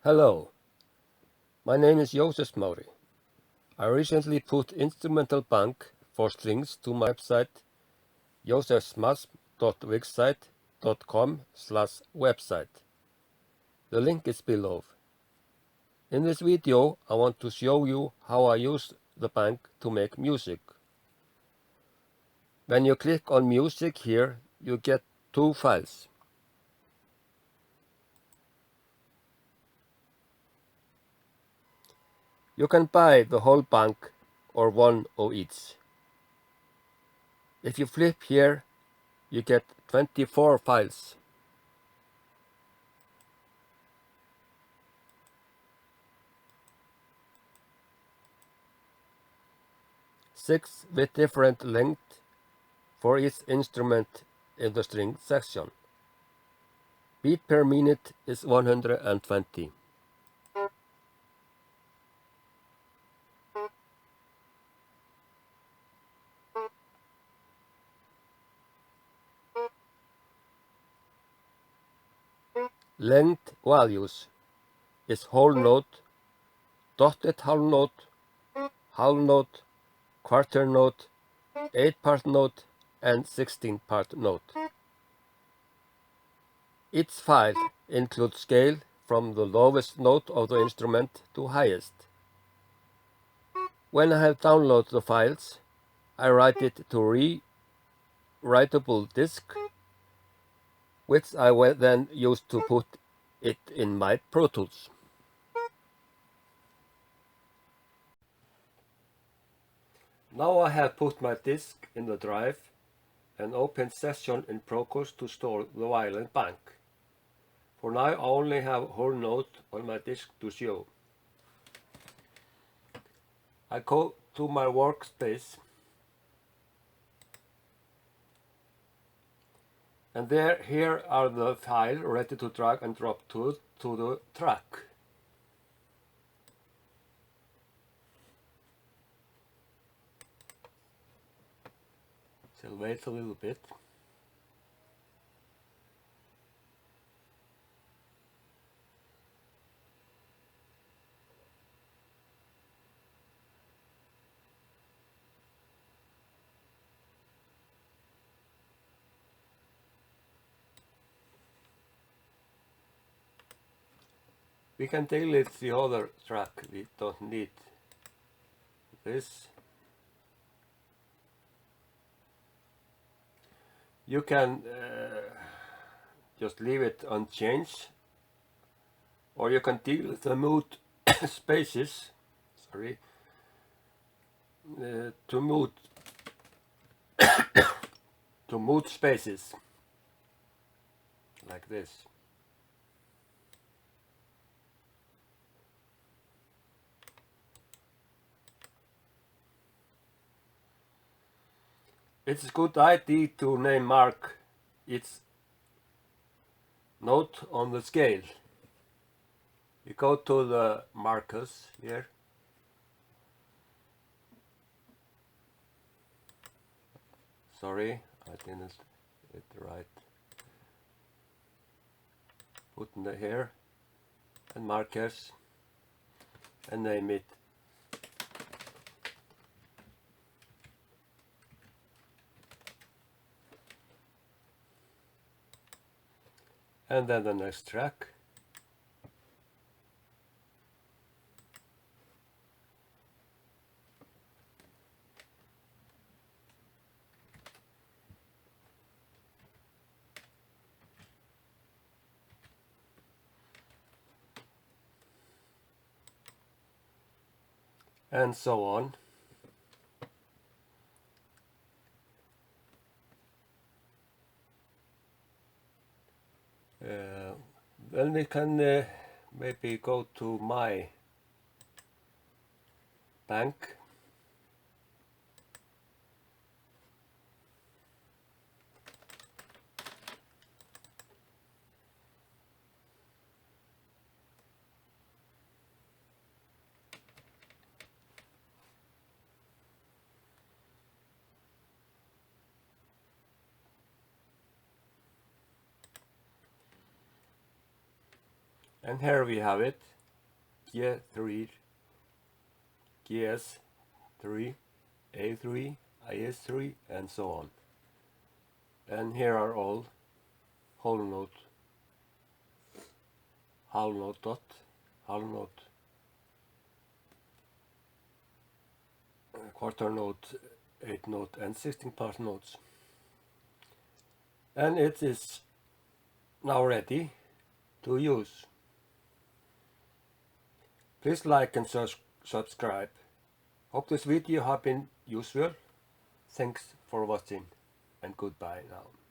Hello, my name is Joseph Smári. I recently put instrumental bank for strings to my website josephsmas.wixsite.com/website. The link is below. In this video I want to show you how I use the bank to make music. When you click on music here, you get two files. You can buy the whole bank or one of each. If you flip here, you get 24 files. 6 with different length for each instrument in the string section. Beat per minute is 120. Length values is whole note, dotted half note, quarter note, 8-part note and 16-part note. Each file includes scale from the lowest note of the instrument to highest. When I have downloaded the files, I write it to rewritable disk, which I will then use to put it in my Pro Tools. Now I have put my disk in the drive and opened Session in Procourse to store the violin bank. For now I only have whole note on my disk to show. I go to my workspace and here are the files ready to drag and drop to the track. So wait a little bit. We can delete the other track, we don't need this. You can just leave it unchanged, or you can delete the mute spaces, to mute spaces, like this. It's a good idea to mark its note on the scale. You go to the markers here. Sorry, I didn't get it right. Put in the here and markers and name it. And then the next track. And so on. Then we can maybe go to my bank. And here we have it. G3, GS3, A3, IS3, and so on. And here are all whole note, half note dot, half note, quarter note, 8 note, and 16 part notes. And it is now ready to use. Please like and subscribe. Hope this video has been useful. Thanks for watching and goodbye now.